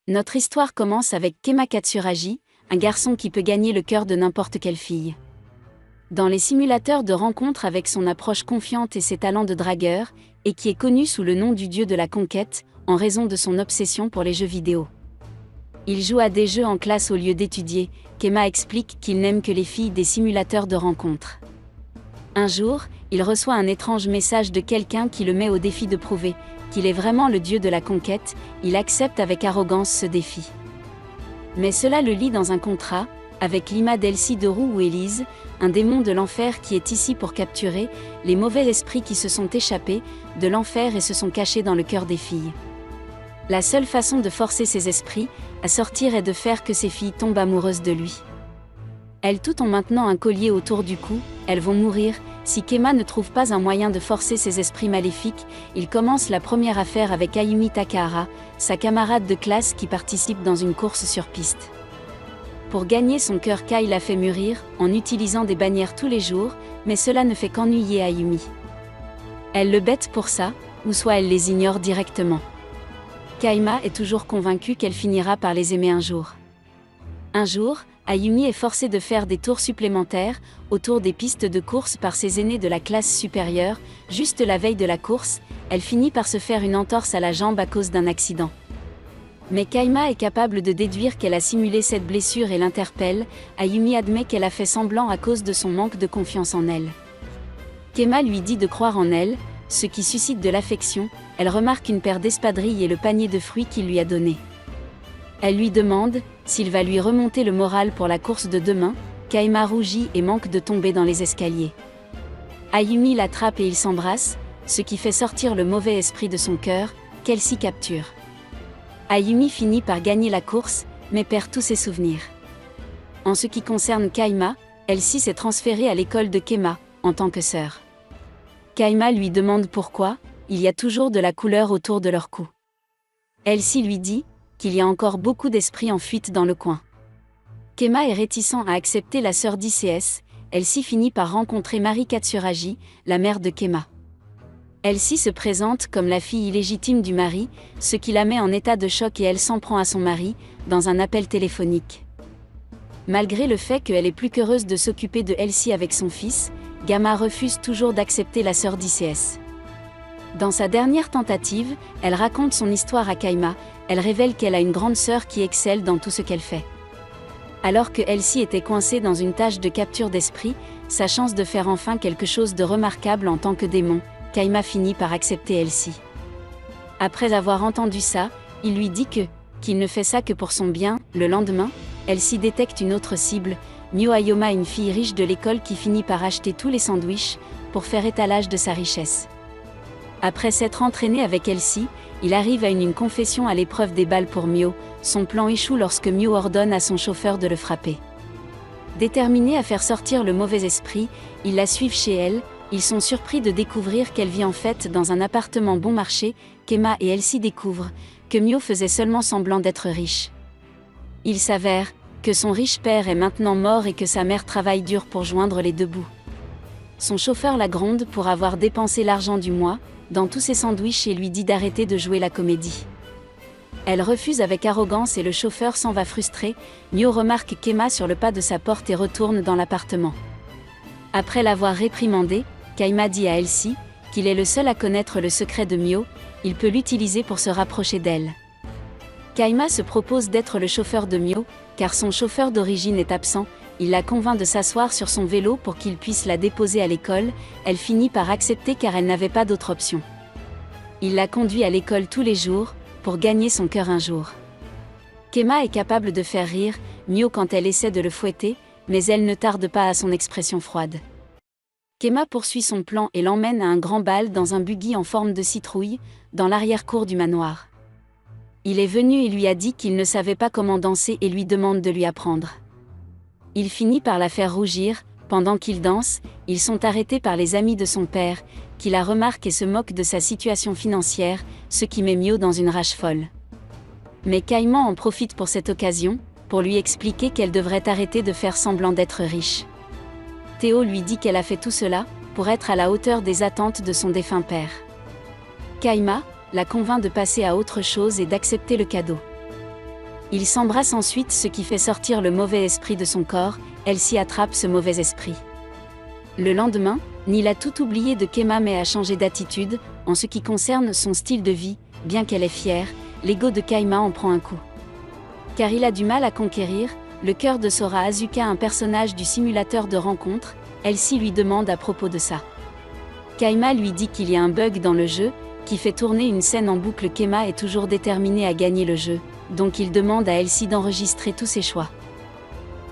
Notre histoire commence avec Kema Katsuragi, un garçon qui peut gagner le cœur de n'importe quelle fille. Dans les simulateurs de rencontres avec son approche confiante et ses talents de dragueur, et qui est connu sous le nom du dieu de la conquête, en raison de son obsession pour les jeux vidéo. Il joue à des jeux en classe au lieu d'étudier. Kema explique qu'il n'aime que les filles des simulateurs de rencontres. Un jour, il reçoit un étrange message de quelqu'un qui le met au défi de prouver qu'il est vraiment le dieu de la conquête. Il accepte avec arrogance ce défi. Mais cela le lie dans un contrat, avec l'IMA d'Elsie de Roux ou Élise, un démon de l'enfer qui est ici pour capturer les mauvais esprits qui se sont échappés de l'enfer et se sont cachés dans le cœur des filles. La seule façon de forcer ces esprits à sortir est de faire que ces filles tombent amoureuses de lui. Elles toutes ont maintenant un collier autour du cou, elles vont mourir. Si Kema ne trouve pas un moyen de forcer ces esprits maléfiques, il commence la première affaire avec Ayumi Takahara, sa camarade de classe qui participe dans une course sur piste. Pour gagner son cœur, Kai l'a fait mûrir, en utilisant des bannières tous les jours, mais cela ne fait qu'ennuyer Ayumi. Elle le bête pour ça, ou soit elle les ignore directement. Kaima est toujours convaincue qu'elle finira par les aimer un jour. Un jour, Ayumi est forcée de faire des tours supplémentaires, autour des pistes de course par ses aînés de la classe supérieure. Juste la veille de la course, elle finit par se faire une entorse à la jambe à cause d'un accident. Mais Kaima est capable de déduire qu'elle a simulé cette blessure et l'interpelle. Ayumi admet qu'elle a fait semblant à cause de son manque de confiance en elle. Kema lui dit de croire en elle, ce qui suscite de l'affection. Elle remarque une paire d'espadrilles et le panier de fruits qu'il lui a donné. Elle lui demande s'il va lui remonter le moral pour la course de demain. Kaima rougit et manque de tomber dans les escaliers. Ayumi l'attrape et ils s'embrassent, ce qui fait sortir le mauvais esprit de son cœur, qu'elle s'y capture. Ayumi finit par gagner la course, mais perd tous ses souvenirs. En ce qui concerne Kaima, Elsie s'est transférée à l'école de Kema, en tant que sœur. Kaima lui demande pourquoi il y a toujours de la couleur autour de leur cou. Elsie lui dit qu'il y a encore beaucoup d'esprits en fuite dans le coin. Kema est réticent à accepter la sœur d'ICS. Elsie finit par rencontrer Mari Katsuragi, la mère de Kema. Elsie se présente comme la fille illégitime du mari, ce qui la met en état de choc et elle s'en prend à son mari, dans un appel téléphonique. Malgré le fait qu'elle est plus qu'heureuse de s'occuper de Elsie avec son fils, Gamma refuse toujours d'accepter la sœur d'ICS. Dans sa dernière tentative, elle raconte son histoire à Kaima. Elle révèle qu'elle a une grande sœur qui excelle dans tout ce qu'elle fait. Alors que Elsie était coincée dans une tâche de capture d'esprit, sa chance de faire enfin quelque chose de remarquable en tant que démon, Kaima finit par accepter Elsie. Après avoir entendu ça, il lui dit qu'il ne fait ça que pour son bien. Le lendemain, Elsie détecte une autre cible, Mio Ayoma, une fille riche de l'école qui finit par acheter tous les sandwichs, pour faire étalage de sa richesse. Après s'être entraîné avec Elsie, il arrive à une confession à l'épreuve des balles pour Mio. Son plan échoue lorsque Mio ordonne à son chauffeur de le frapper. Déterminés à faire sortir le mauvais esprit, ils la suivent chez elle. Ils sont surpris de découvrir qu'elle vit en fait dans un appartement bon marché. Kema et Elsie découvrent que Mio faisait seulement semblant d'être riche. Il s'avère que son riche père est maintenant mort et que sa mère travaille dur pour joindre les deux bouts. Son chauffeur la gronde pour avoir dépensé l'argent du mois dans tous ses sandwichs et lui dit d'arrêter de jouer la comédie. Elle refuse avec arrogance et le chauffeur s'en va frustré. Mio remarque Kema sur le pas de sa porte et retourne dans l'appartement. Après l'avoir réprimandé, Kaima dit à Elsie qu'il est le seul à connaître le secret de Mio. Il peut l'utiliser pour se rapprocher d'elle. Kaima se propose d'être le chauffeur de Mio, car son chauffeur d'origine est absent. Il la convainc de s'asseoir sur son vélo pour qu'il puisse la déposer à l'école. Elle finit par accepter car elle n'avait pas d'autre option. Il la conduit à l'école tous les jours, pour gagner son cœur un jour. Kema est capable de faire rire Mio quand elle essaie de le fouetter, mais elle ne tarde pas à son expression froide. Kema poursuit son plan et l'emmène à un grand bal dans un buggy en forme de citrouille, dans l'arrière-cour du manoir. Il est venu et lui a dit qu'il ne savait pas comment danser et lui demande de lui apprendre. Il finit par la faire rougir. Pendant qu'ils dansent, ils sont arrêtés par les amis de son père, qui la remarquent et se moquent de sa situation financière, ce qui met Mio dans une rage folle. Mais Kaima en profite pour cette occasion, pour lui expliquer qu'elle devrait arrêter de faire semblant d'être riche. Théo lui dit qu'elle a fait tout cela, pour être à la hauteur des attentes de son défunt père. Kaima la convainc de passer à autre chose et d'accepter le cadeau. Ils s'embrassent ensuite, ce qui fait sortir le mauvais esprit de son corps. Elsie attrape ce mauvais esprit. Le lendemain, Neil a tout oublié de Kema mais a changé d'attitude. En ce qui concerne son style de vie, bien qu'elle est fière, l'ego de Kaima en prend un coup. Car il a du mal à conquérir le cœur de Sora Asuka, un personnage du simulateur de rencontre. Elsie lui demande à propos de ça. Kaima lui dit qu'il y a un bug dans le jeu, qui fait tourner une scène en boucle. Kema est toujours déterminé à gagner le jeu, donc il demande à Elsie d'enregistrer tous ses choix.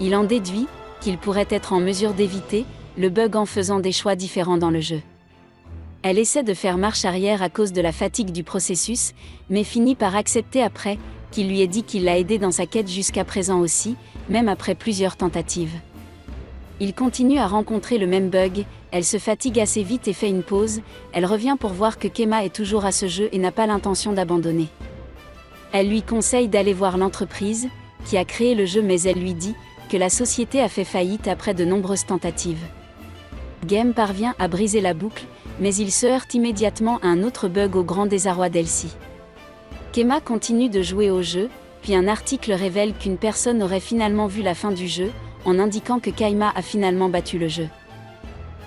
Il en déduit qu'il pourrait être en mesure d'éviter le bug en faisant des choix différents dans le jeu. Elle essaie de faire marche arrière à cause de la fatigue du processus, mais finit par accepter après qu'il lui ait dit qu'il l'a aidé dans sa quête jusqu'à présent aussi, même après plusieurs tentatives. Il continue à rencontrer le même bug, elle se fatigue assez vite et fait une pause. Elle revient pour voir que Kema est toujours à ce jeu et n'a pas l'intention d'abandonner. Elle lui conseille d'aller voir l'entreprise qui a créé le jeu, mais elle lui dit que la société a fait faillite après de nombreuses tentatives. Game parvient à briser la boucle, mais il se heurte immédiatement à un autre bug au grand désarroi d'Elsie. Kema continue de jouer au jeu, puis un article révèle qu'une personne aurait finalement vu la fin du jeu, en indiquant que Kaima a finalement battu le jeu.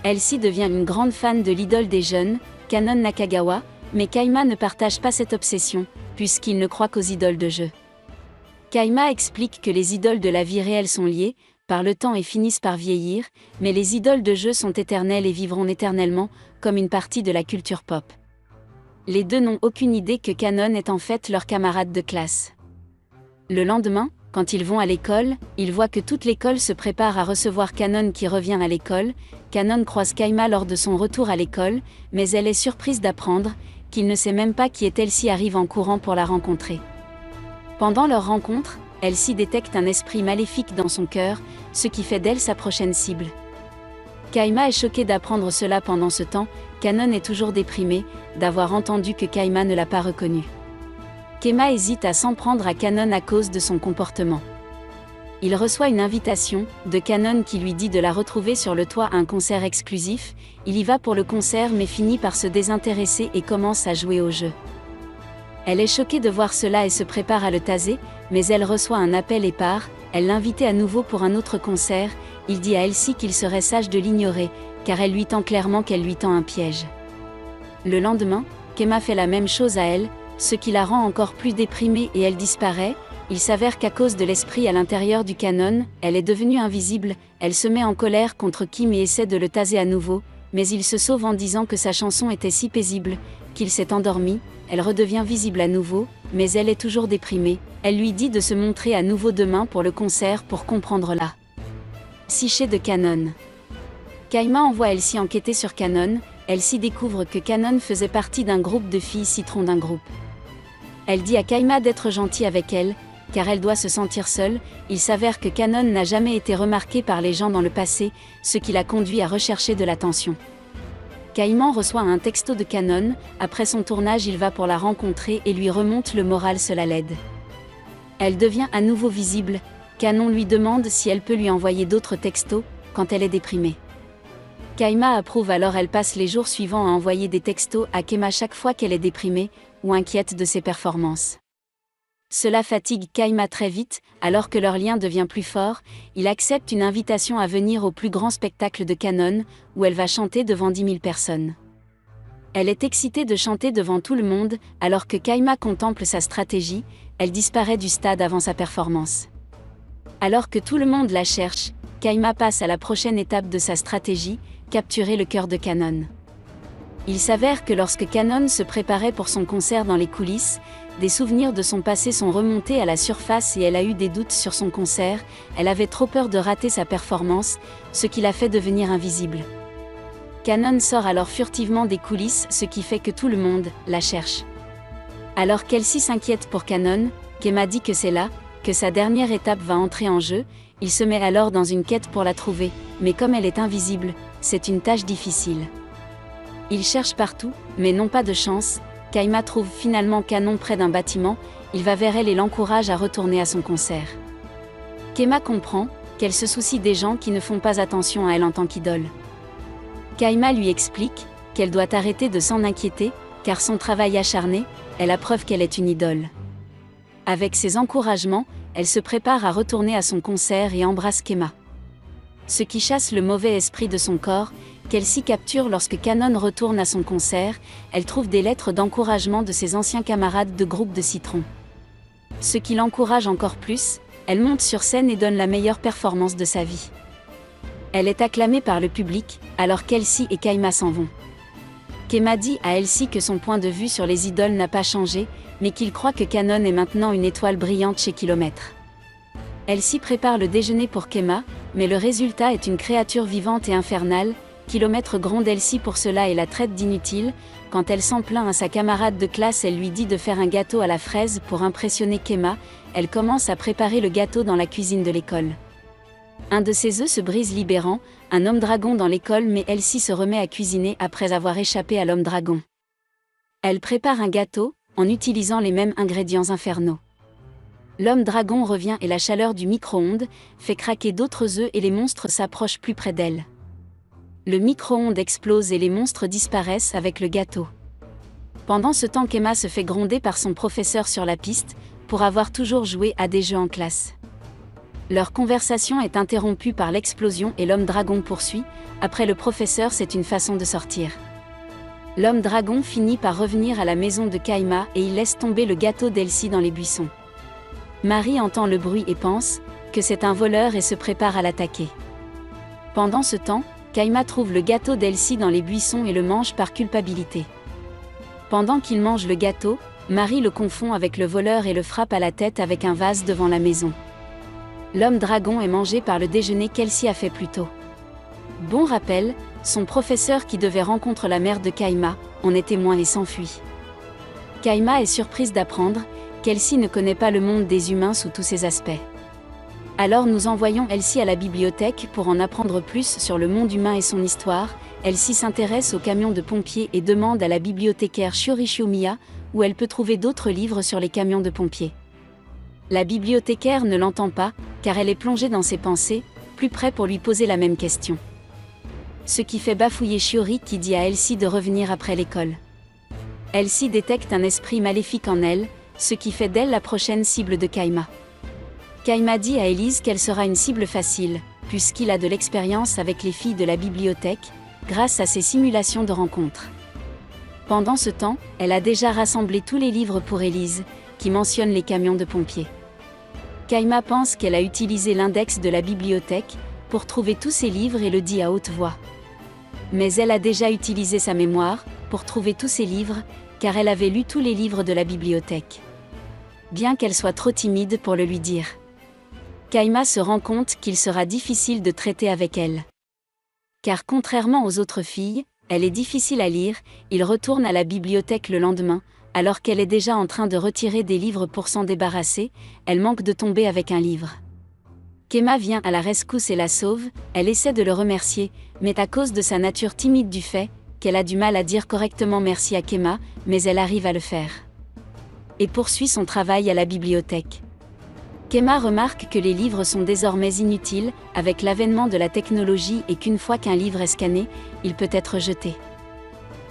Elsie devient une grande fan de l'idole des jeunes, Kanon Nakagawa, mais Kaima ne partage pas cette obsession, puisqu'il ne croit qu'aux idoles de jeu. Kaima explique que les idoles de la vie réelle sont liées par le temps et finissent par vieillir, mais les idoles de jeu sont éternelles et vivront éternellement, comme une partie de la culture pop. Les deux n'ont aucune idée que Kanon est en fait leur camarade de classe. Le lendemain, quand ils vont à l'école, ils voient que toute l'école se prépare à recevoir Kanon qui revient à l'école. Kanon croise Kaima lors de son retour à l'école, mais elle est surprise d'apprendre qu'il ne sait même pas qui est Elsie, arrive en courant pour la rencontrer. Pendant leur rencontre, Elsie détecte un esprit maléfique dans son cœur, ce qui fait d'elle sa prochaine cible. Kaima est choquée d'apprendre cela. Pendant ce temps, Kanon est toujours déprimé d'avoir entendu que Kaima ne l'a pas reconnu. Kema hésite à s'en prendre à Kanon à cause de son comportement. Il reçoit une invitation de Kanon qui lui dit de la retrouver sur le toit à un concert exclusif. Il y va pour le concert mais finit par se désintéresser et commence à jouer au jeu. Elle est choquée de voir cela et se prépare à le taser, mais elle reçoit un appel et part. Elle l'invitait à nouveau pour un autre concert. Il dit à Elsie qu'il serait sage de l'ignorer, car elle lui tend clairement qu'elle lui tend un piège. Le lendemain, Kema fait la même chose à elle, ce qui la rend encore plus déprimée et elle disparaît. Il s'avère qu'à cause de l'esprit à l'intérieur du Kanon, elle est devenue invisible. Elle se met en colère contre Kim et essaie de le taser à nouveau, mais il se sauve en disant que sa chanson était si paisible qu'il s'est endormi. Elle redevient visible à nouveau, mais elle est toujours déprimée. Elle lui dit de se montrer à nouveau demain pour le concert pour comprendre la psyché de Kanon. Kaima envoie Elsie enquêter sur Kanon. Elsie découvre que Kanon faisait partie d'un groupe de filles citron d'un groupe. Elle dit à Kaima d'être gentille avec elle, car elle doit se sentir seule. Il s'avère que Kanon n'a jamais été remarqué par les gens dans le passé, ce qui l'a conduit à rechercher de l'attention. Kaima reçoit un texto de Kanon. Après son tournage, il va pour la rencontrer et lui remonte le moral, cela l'aide. Elle devient à nouveau visible. Kanon lui demande si elle peut lui envoyer d'autres textos quand elle est déprimée. Kaima approuve, alors elle passe les jours suivants à envoyer des textos à Kema chaque fois qu'elle est déprimée ou inquiète de ses performances. Cela fatigue Kaima très vite. Alors que leur lien devient plus fort, il accepte une invitation à venir au plus grand spectacle de Kanon, où elle va chanter devant 10 000 personnes. Elle est excitée de chanter devant tout le monde. Alors que Kaima contemple sa stratégie, elle disparaît du stade avant sa performance. Alors que tout le monde la cherche, Kaima passe à la prochaine étape de sa stratégie, capturer le cœur de Kanon. Il s'avère que lorsque Kanon se préparait pour son concert dans les coulisses, des souvenirs de son passé sont remontés à la surface et elle a eu des doutes sur son concert. Elle avait trop peur de rater sa performance, ce qui l'a fait devenir invisible. Kanon sort alors furtivement des coulisses, ce qui fait que tout le monde la cherche. Alors qu'Elsie s'inquiète pour Kanon, Kema dit que c'est là que sa dernière étape va entrer en jeu. Il se met alors dans une quête pour la trouver, mais comme elle est invisible, c'est une tâche difficile. Il cherche partout, mais n'ont pas de chance. Kaima trouve finalement Kanon près d'un bâtiment. Il va vers elle et l'encourage à retourner à son concert. Kema comprend qu'elle se soucie des gens qui ne font pas attention à elle en tant qu'idole. Kaima lui explique qu'elle doit arrêter de s'en inquiéter, car son travail acharné est la preuve qu'elle est une idole. Avec ces encouragements, elle se prépare à retourner à son concert et embrasse Kemma. Ce qui chasse le mauvais esprit de son corps, Kelsey capture lorsque Cannon retourne à son concert, elle trouve des lettres d'encouragement de ses anciens camarades de groupe de Citron. Ce qui l'encourage encore plus, elle monte sur scène et donne la meilleure performance de sa vie. Elle est acclamée par le public, alors Kelsey et Kayma s'en vont. Kemma dit à Elsie que son point de vue sur les idoles n'a pas changé, mais qu'il croit que Cannon est maintenant une étoile brillante chez Kilomètre. Elsie prépare le déjeuner pour Kemma, mais le résultat est une créature vivante et infernale. Kilomètre gronde Elsie pour cela et la traite d'inutile. Quand elle s'en plaint à sa camarade de classe, elle lui dit de faire un gâteau à la fraise pour impressionner Kemma. Elle commence à préparer le gâteau dans la cuisine de l'école. Un de ses œufs se brise libérant un homme dragon dans l'école, mais Elsie se remet à cuisiner après avoir échappé à l'homme dragon. Elle prépare un gâteau, en utilisant les mêmes ingrédients infernaux. L'homme dragon revient et la chaleur du micro-ondes fait craquer d'autres œufs et les monstres s'approchent plus près d'elle. Le micro-ondes explose et les monstres disparaissent avec le gâteau. Pendant ce temps, Kemma se fait gronder par son professeur sur la piste, pour avoir toujours joué à des jeux en classe. Leur conversation est interrompue par l'explosion et l'homme dragon poursuit. Après le professeur, c'est une façon de sortir. L'homme dragon finit par revenir à la maison de Kayma et il laisse tomber le gâteau d'Elsie dans les buissons. Marie entend le bruit et pense que c'est un voleur et se prépare à l'attaquer. Pendant ce temps, Kayma trouve le gâteau d'Elsie dans les buissons et le mange par culpabilité. Pendant qu'il mange le gâteau, Marie le confond avec le voleur et le frappe à la tête avec un vase devant la maison. L'homme dragon est mangé par le déjeuner qu'Elsie a fait plus tôt. Bon rappel, son professeur qui devait rencontrer la mère de Kayma, en est témoin et s'enfuit. Kayma est surprise d'apprendre qu'Elsie ne connaît pas le monde des humains sous tous ses aspects. Alors nous envoyons Elsie à la bibliothèque pour en apprendre plus sur le monde humain et son histoire. Elsie s'intéresse aux camions de pompiers et demande à la bibliothécaire Shiori Shiomiya où elle peut trouver d'autres livres sur les camions de pompiers. La bibliothécaire ne l'entend pas, car elle est plongée dans ses pensées, plus près pour lui poser la même question. Ce qui fait bafouiller Shiori qui dit à Elsie de revenir après l'école. Elsie détecte un esprit maléfique en elle, ce qui fait d'elle la prochaine cible de Kayma. Kayma dit à Elise qu'elle sera une cible facile, puisqu'il a de l'expérience avec les filles de la bibliothèque, grâce à ses simulations de rencontres. Pendant ce temps, elle a déjà rassemblé tous les livres pour Elise, qui mentionne les camions de pompiers. Kayma pense qu'elle a utilisé l'index de la bibliothèque pour trouver tous ces livres et le dit à haute voix. Mais elle a déjà utilisé sa mémoire pour trouver tous ces livres, car elle avait lu tous les livres de la bibliothèque. Bien qu'elle soit trop timide pour le lui dire. Kayma se rend compte qu'il sera difficile de traiter avec elle. Car contrairement aux autres filles, elle est difficile à lire. Il retourne à la bibliothèque le lendemain, alors qu'elle est déjà en train de retirer des livres pour s'en débarrasser, elle manque de tomber avec un livre. Kemma vient à la rescousse et la sauve, elle essaie de le remercier, mais à cause de sa nature timide du fait qu'elle a du mal à dire correctement merci à Kemma, mais elle arrive à le faire. Et poursuit son travail à la bibliothèque. Kemma remarque que les livres sont désormais inutiles, avec l'avènement de la technologie et qu'une fois qu'un livre est scanné, il peut être jeté.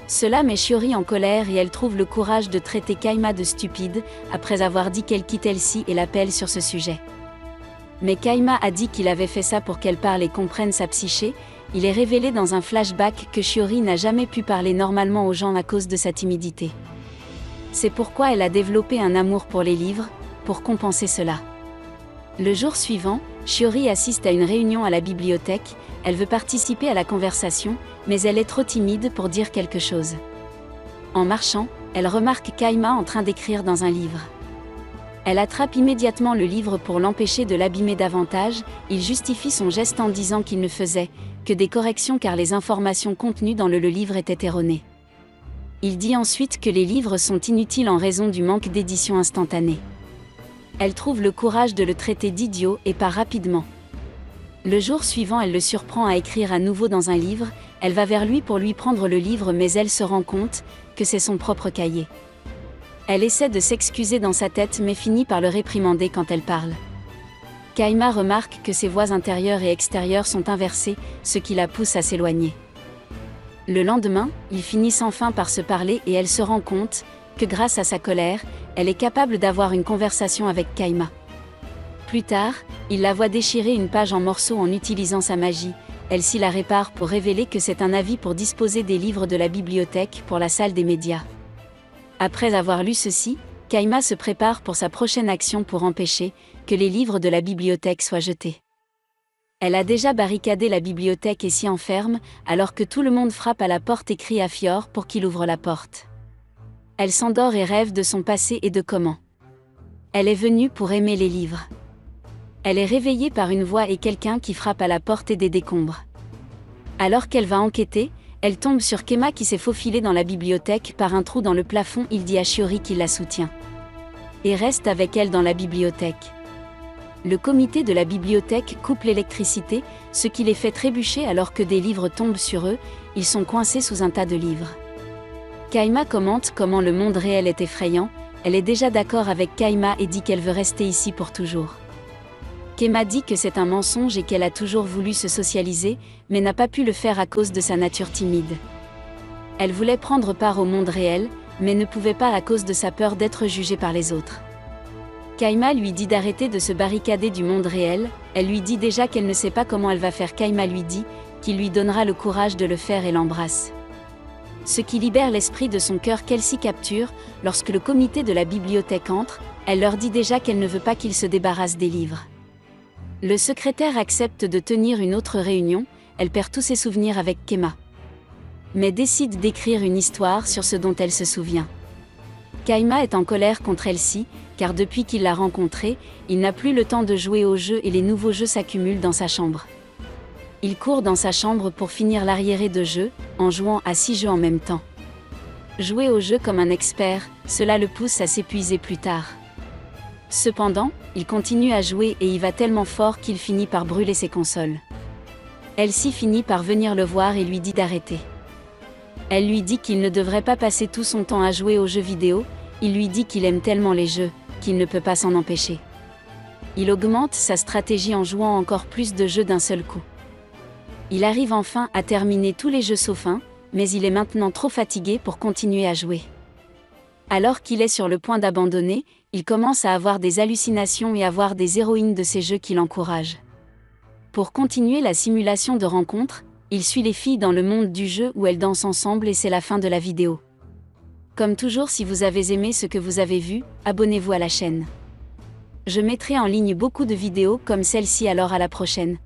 Cela met Shiori en colère et elle trouve le courage de traiter Kayma de stupide, après avoir dit qu'elle quitte Elsie et l'appelle sur ce sujet. Mais Kayma a dit qu'il avait fait ça pour qu'elle parle et comprenne sa psyché. Il est révélé dans un flashback que Shiori n'a jamais pu parler normalement aux gens à cause de sa timidité. C'est pourquoi elle a développé un amour pour les livres, pour compenser cela. Le jour suivant, Shiori assiste à une réunion à la bibliothèque, elle veut participer à la conversation, mais elle est trop timide pour dire quelque chose. En marchant, elle remarque Kayma en train d'écrire dans un livre. Elle attrape immédiatement le livre pour l'empêcher de l'abîmer davantage, il justifie son geste en disant qu'il ne faisait que des corrections car les informations contenues dans le livre étaient erronées. Il dit ensuite que les livres sont inutiles en raison du manque d'édition instantanée. Elle trouve le courage de le traiter d'idiot et part rapidement. Le jour suivant, elle le surprend à écrire à nouveau dans un livre, elle va vers lui pour lui prendre le livre mais elle se rend compte que c'est son propre cahier. Elle essaie de s'excuser dans sa tête mais finit par le réprimander quand elle parle. Kayma remarque que ses voix intérieures et extérieures sont inversées, ce qui la pousse à s'éloigner. Le lendemain, ils finissent enfin par se parler et elle se rend compte que grâce à sa colère, elle est capable d'avoir une conversation avec Kaima. Plus tard, il la voit déchirer une page en morceaux en utilisant sa magie. Elle la répare pour révéler que c'est un avis pour disposer des livres de la bibliothèque pour la salle des médias. Après avoir lu ceci, Kaima se prépare pour sa prochaine action pour empêcher que les livres de la bibliothèque soient jetés. Elle a déjà barricadé la bibliothèque et s'y enferme, alors que tout le monde frappe à la porte et crie à Fior pour qu'il ouvre la porte. Elle s'endort et rêve de son passé et de comment elle est venue pour aimer les livres. Elle est réveillée par une voix et quelqu'un qui frappe à la porte et des décombres. Alors qu'elle va enquêter, elle tombe sur Kema qui s'est faufilé dans la bibliothèque par un trou dans le plafond. Il dit à Shiori qu'il la soutient et reste avec elle dans la bibliothèque. Le comité de la bibliothèque coupe l'électricité, ce qui les fait trébucher alors que des livres tombent sur eux. Ils sont coincés sous un tas de livres. Kaima commente comment le monde réel est effrayant. Elle est déjà d'accord avec Kaima et dit qu'elle veut rester ici pour toujours. Kema dit que c'est un mensonge et qu'elle a toujours voulu se socialiser, mais n'a pas pu le faire à cause de sa nature timide. Elle voulait prendre part au monde réel, mais ne pouvait pas à cause de sa peur d'être jugée par les autres. Kaima lui dit d'arrêter de se barricader du monde réel. Elle lui dit déjà qu'elle ne sait pas comment elle va faire. Kaima lui dit qu'il lui donnera le courage de le faire et l'embrasse. Ce qui libère l'esprit de son cœur qu'elle s'y capture. Lorsque le comité de la bibliothèque entre, elle leur dit déjà qu'elle ne veut pas qu'ils se débarrassent des livres. Le secrétaire accepte de tenir une autre réunion. Elle perd tous ses souvenirs avec Kema, mais décide d'écrire une histoire sur ce dont elle se souvient. Kaima est en colère contre Elsie, car depuis qu'il l'a rencontrée, il n'a plus le temps de jouer aux jeux et les nouveaux jeux s'accumulent dans sa chambre. Il court dans sa chambre pour finir l'arriéré de jeux, en jouant à 6 jeux en même temps. Jouer aux jeux comme un expert, cela le pousse à s'épuiser plus tard. Cependant, il continue à jouer et y va tellement fort qu'il finit par brûler ses consoles. Elsie finit par venir le voir et lui dit d'arrêter. Elle lui dit qu'il ne devrait pas passer tout son temps à jouer aux jeux vidéo. Il lui dit qu'il aime tellement les jeux, qu'il ne peut pas s'en empêcher. Il augmente sa stratégie en jouant encore plus de jeux d'un seul coup. Il arrive enfin à terminer tous les jeux sauf un, mais il est maintenant trop fatigué pour continuer à jouer. Alors qu'il est sur le point d'abandonner, il commence à avoir des hallucinations et à voir des héroïnes de ces jeux qui l'encouragent. Pour continuer la simulation de rencontre, il suit les filles dans le monde du jeu où elles dansent ensemble et c'est la fin de la vidéo. Comme toujours, si vous avez aimé ce que vous avez vu, abonnez-vous à la chaîne. Je mettrai en ligne beaucoup de vidéos comme celle-ci, alors à la prochaine.